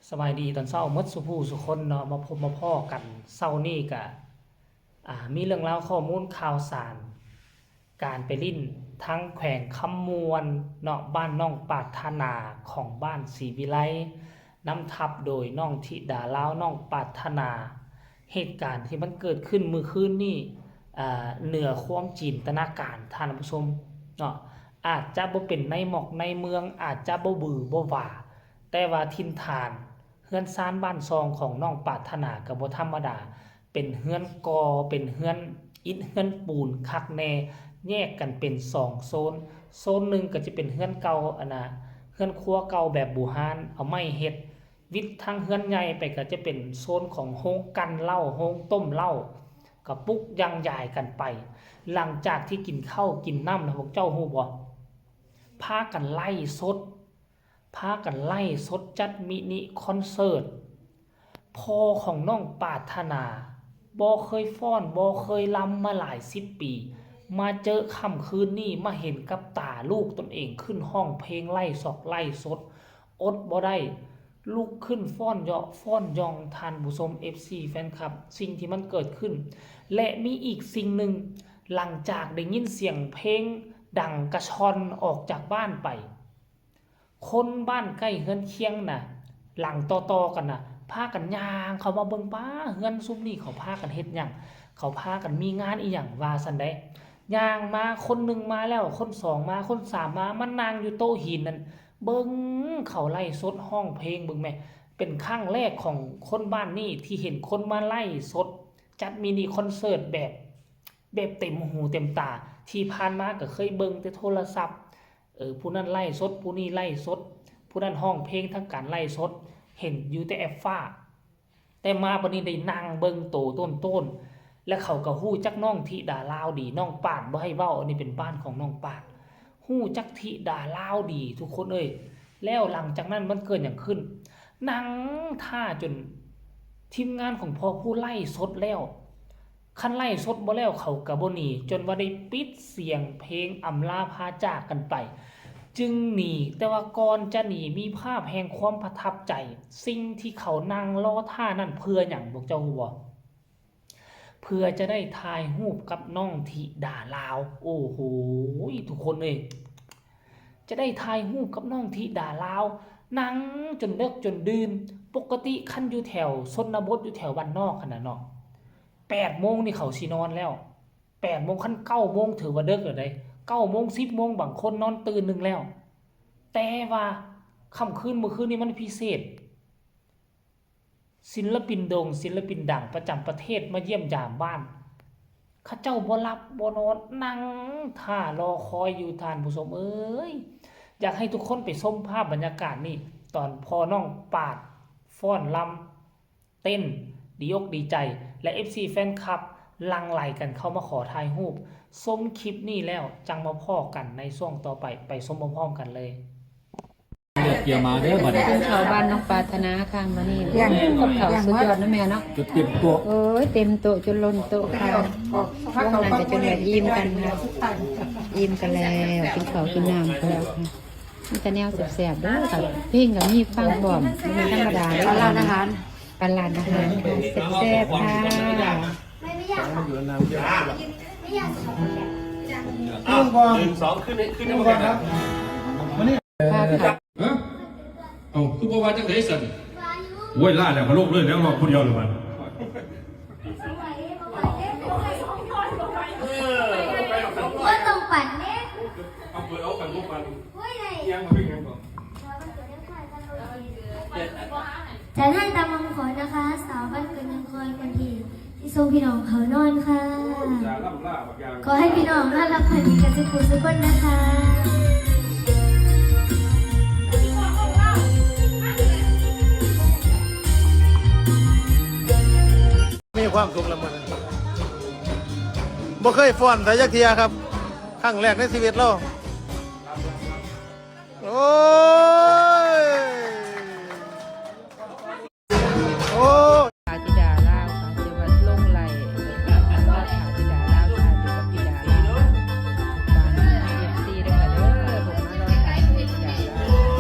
สบายดีตอนเช้าหมดสุผู้สุคนเนาะมาพบมาพ้อกันเช้านี้ก็มีเรื่องราวข้อมูลข่าวสารการไปลิ้นทั้งแขวงคำมวลเนาะบ้านน้องปรารถนาของบ้านศรีวิไลนำทับโดยน้องธิดาลาวน้องปรารถนาเหตุการณ์ที่มันเกิดขึ้นมื้อคืนนี้เหนือความจินตนาการท่านผู้ชมเนาะอาจจะบ่เป็นในหมอกในเมืองอาจจะบ่บือบ่หว่าแต่ว่าทินฐานเฮือนซานบ้านซองของน้องปรารถนาก็บ่ธรรมดาเป็นเฮือนกอเป็นเฮือนอิฐเฮือนปูนคักแน่แยกกันเป็น2โซนหนึ่งก็จะเป็นเฮือนเก่าเฮือนครัวเก่าแบบบูฮานเอาไม้เฮ็ดวิดทางเฮือนใหญ่ไปก็จะเป็นโซนของโรงกันเหล้าโรงต้มเหล้าก็ปุกยังใหญ่กันไปหลังจากที่กินข้าวกินน้ำนะพวกเจ้าฮู้บ่พากันไล่สดจัดมินิคอนเสิร์ตพ่อของน้องปรารถนาบ่เคยฟ้อนบ่เคยลำมาหลาย10 ปีมาเจอค่ำคืนนี้มาเห็นกับตาลูกตนเองขึ้นห้องเพลงไล่สอกไล่สดอดบ่ได้ลุกขึ้นฟ้อนเยาะฟ้อนยองทานผู้ชม FC แฟนคลับสิ่งที่มันเกิดขึ้นและมีอีกสิ่งหนึ่งหลังจากได้ยินเสียงเพลงดังกระชอนออกจากบ้านไปคนบ้านใกล้เฮือนเคียงน่ะหลังต่อๆกันน่ะพากันย่างเขามาเบิ่งป้าเฮือนซุมนี่เขาพากันเฮ็ดหยังเขาพากันมีงานอีหยังว่าซั่นได้ย่างมาคนหนึ่งมาแล้วคนสองมาคนสามมามันนั่งอยู่โต๊ะหินนั่นเบิ่งเขาไล่สดห้องเพลงเบิ่งแม่เป็นครั้งแรกของคนบ้านนี้ที่เห็นคนมาไล่สดจัดมินิคอนเสิร์ตแบบเต็มหูเต็มตาที่ผ่านมาก็เคยเบิ่งแต่โทรศัพท์ผู้นั้นไล่สดผู้นี้ไล่สดผู้นั้นห้องเพลงทั้งการไล่สดเห็นอยู่แต่แอปฟ้าแต่มาบัดนี้ได้นั่งเบิ่งโตต้นและเขาก็ฮู้จักน้องธิดาลาวดีน้องปาดบ่ให้เว้าอันนี้เป็นบ้านของน้องปาดฮู้จักธิดาลาวดีทุกคนเอ้ยแล้วหลังจากนั้นมันเกิดหยังขึ้นนั่งท่าจนทีมงานของพ่อผู้ไล่สดแล้วคันไล่สดบ่แล้วเขาก็บ่หนีจนว่าได้ปิดเสียงเพลงอำลาพาจากกันไปจึงหนีแต่ว่าก่อนจะหนีมีภาพแห่งความประทับใจสิ่งที่เขานั่งรอท่านั้นเพื่อหยังพวกเจ้าฮู้บ่เพื่อจะได้ถ่ายรูปกับน้องธิดาลาวโอ้โหทุกคนเอ้ยจะได้ถ่ายรูปกับน้องธิดาลาวนั่งจนดึกจนดื่นปกติคันอยู่แถวชนบทอยู่แถวบ้านนอกคั่นน่ะเนาะ8 โมงนี่เขาสินอนแล้ว8 โมงคัน9 โมงถือว่าดึกแล้วได้9 โมง10 โมงบางคนนอนตื่นนึงแล้วแต่ว่าค่ำคืนมื้อคืนนี้มันพิเศษศิลปินโด่งศิลปินดังประจำประเทศมาเยี่ยมยามบ้านเขาเจ้าบ่หลับบ่นอนนั่งท่ารอคอยอยู่ท่านผู้ชมเอ้ยอยากให้ทุกคนไปชมภาพบรรยากาศนี่ตอนพอน้องปาดฟ้อนลำเต้นดีอกดีใจและ FC แฟนคลับลังไหลกันเข้ามาขอถ่ายรูปชมคลิปนี้แล้วจังมาพ้อกันในช่วงต่อไปชมพร้อมๆกันเลยเกี่ยวมาเด้อบัดนี้เป็นเขาบ้านน้องปรารถนาค่ะมานี่กับเขาสุดยอดนะแม่เนาะจุดเต็มตัว เอ้ยเต็มโต๊ะจนล้นโต๊ะค่ะช่วงนั้นจะจนแบบยิ้มกันค่ะยิ้มกันแล้วกินข้าวกินน้ำกันแล้วค่ะมีแต่แนวแสบๆเด้อค่ะเพลงกับมีฟังบ่อมมันธรรมดาเด้อร้านอาหารค่ะแซ่บๆค่ะ1 2ขึ้นก่อนครับเอาคือบ่ว่าจังได๋สั่น โว้ยล่าแล้วมาลงเลยแล้วรอคนเดียวเลยมันว่าต้องปั่นเนี่ย เอาเปิดเอากันพวกมัน เฮ้ยไหน ยังมาวิ่งกันก่อน จะท่านตามมังขอนะคะ สาวบ้านเกิดเมืองคอยคนดีที่ทรงพี่น้องเขานอนค่ะ อย่าล่ำล่าบางอย่าง ขอให้พี่น้องน่ารักพันดีกันสุขุสุขคนนะคะ มีความสุขละมันบ่เคยฟ้อนแต่ยักเทียครับครั้งแรกในชีวิตเราโอ้ยโอ้ขาวธิดาลาวค่ะที่วัดลงไหลวัดขาวธิดาลาวค่ะอยู่กับธิดาลาวบ้านFCด้วยค่ะเด้อผมมารอถ่ายธิดาลาว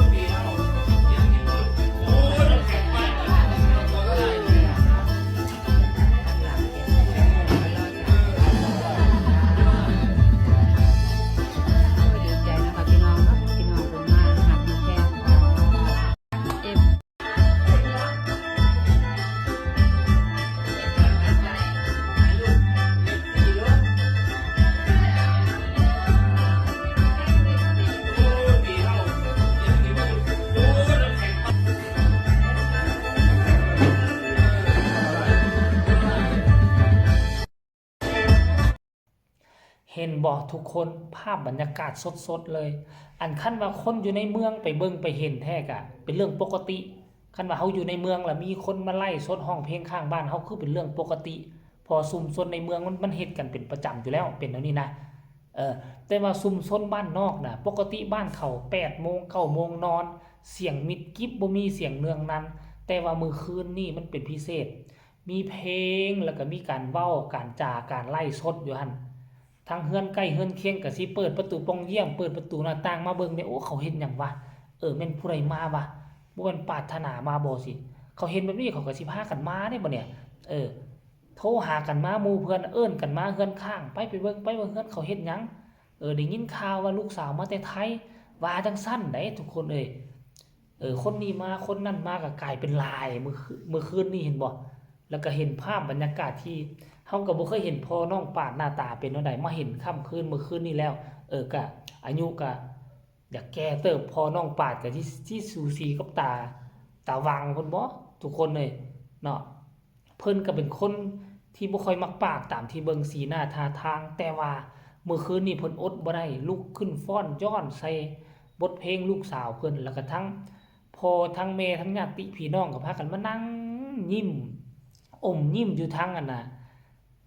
เห็นบ่ทุกคนภาพบรรยากาศสดๆเลย อันคันว่าคนอยู่ในเมืองไปเบิ่งไปเห็นแท้กะเป็นเรื่องปกติคันว่าเฮาอยู่ในเมืองแล้วมีคนมาไล่สดห้องเพลงข้างบ้านเฮาคือเป็นเรื่องปกติ พอชุมชนในเมืองมันเฮ็ดกันเป็นประจำอยู่แล้วเป็นแนวนี้นะแต่ว่าชุมชนบ้านนอกน่ะปกติบ้านเขา8 โมง 9 โมงนอน เสียงมิดกิ๊บบ่มีเสียงเนืองนั้น แต่ว่ามื้อคืนนี่มันเป็นพิเศษ มีเพลงแล้วก็มีการเว้าการจาการไล่สดอยู่หั่นทางเฮือนใกล้เฮือนเคียงก็สิเปิดประตูปองเยี่ยมเปิดประตูหน้าต่างมาเบิ่งได้โอ้เขาเฮ็ดหยังวะแม่นผู้ใดมาวะบ่แม่นปรารถนามาบ่สิเขาเห็นแบบนี้เขาก็สิพากันมาได้บ่เนี่ยโทรหากันมาหมู่เพื่อนเอิ้นกันมาเฮือนข้างไปเบิ่งเฮือนเขาเฮ็ดหยังได้ยินข่าวว่าลูกสาวมาแต่ไทยว่าจังซั่นได้ทุกคนคนนี้มาคนนั้นมาก็กลายเป็นลายมื้อคืนนี้เห็นบ่แล้วก็เห็นภาพบรรยากาศที่เฮาก็บ่เคยเห็นพ่อน้องปาดหน้าตาเป็นจังไดมาเห็นค่ำคืนมื้อคืนนี้แล้วก็อายุก็อยากแก่เติบพ่อน้องปาดก็ที่สูสีกับตาวังเพิ่นบ่ทุกคนเลยเนาะเพิ่นก็เป็นคนที่บ่ค่อยมักปากตามที่เบิ่งสีหน้าท่าทางแต่ว่ามื้อคืนนี้เพิ่นอดบ่ได้ลุกขึ้นฟ้อนย้อนใส่บทเพลงลูกสาวเพิ่นแล้วก็ทั้งพ่อทั้งแม่ทั้งญาติพี่น้องก็พากันมานั่งยิ้มอมยิ้มอยู่ทางอันน่ะ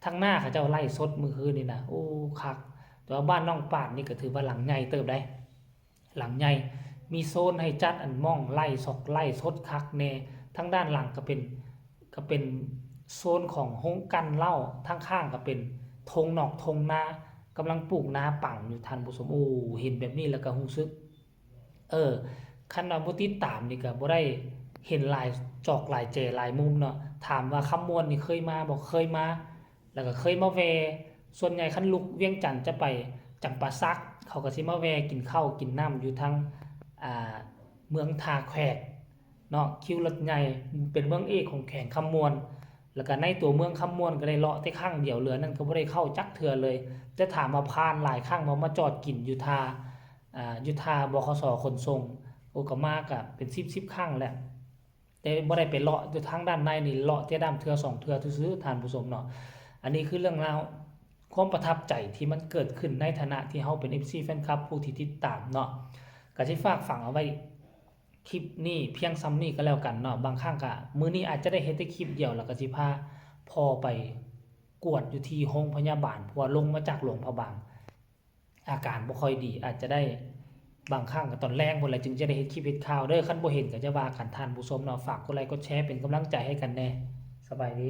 ทางหน้าเขาเจ้าไล่สดมื้อคืนนี่นะโอ้คักแต่ว่าบ้านน้องปาดนี่ก็ถือว่าหลังใหญ่เติบได้หลังใหญ่มีโซนให้จัดอันม่องไล่สดคักแน่ทางด้านหลังก็เป็นโซนของโรงกันเหล้าทางข้างก็เป็นทงนอกทงนากำลังปลูกนาปังอยู่ท่านผู้ชมโอ้เห็นแบบนี้แล้วก็รู้สึกคันว่าบ่ติดตามนี่ก็บ่ได้เห็นหลายจอกหลายเจหลายมุมเนาะถามว่าคำมวลนี่เคยมาบ่เคยมาแล้วก็เคยมาแวส่วนใหญ่คันลูกเวียงจันทน์จะไปจำปาสักเขาก็สิมาแวกินข้าวกินน้ำอยู่ทางเมืองท่าแขกเนาะคิวรถใหญ่เป็นเมืองเอกของแขวงคำมวลแล้วก็ในตัวเมืองคำมวลก็ได้เลาะแต่ข้างเดียวเหลือนั่นก็บ่ได้เข้าจักเทื่อเลยแต่ถามมาผ่านหลายครั้งมาจอดกินอยู่ท่าบขสขนส่งโอก็มากะเป็น10ครั้งแหละแต่บ่ได้ไปเลาะอยู่ทางด้านในนี่เลาะแต่ด้านเทื่อ2เทื่อซื่อๆท่านผู้ชมเนาะอันนี้คือเรื่องราวความประทับใจที่มันเกิดขึ้นในฐานะที่เฮาเป็น FC แฟนคลับผู้ที่ติดตามเนาะก็สิฝากฝังเอาไว้คลิปนี้เพียงซ้ำนี้ก็แล้วกันเนาะบางครั้งก็มื้อนี้อาจจะได้เฮ็ดแต่คลิปเดียวแล้วก็สิพาพ่อไปกวดอยู่ที่โรงพยาบาลเพราะว่าลงมาจากหลวงพระบางอาการบ่ค่อยดีอาจจะได้บางครั้งก็ตอนแรงพุ่นแหละจึงจะได้เฮ็ดคลิปเฮ็ดข่าวเด้อคันบ่เห็นก็จะว่ากันท่านผู้ชมเนาะฝากกดไลค์กดแชร์เป็นกำลังใจให้กันแน่สบายดี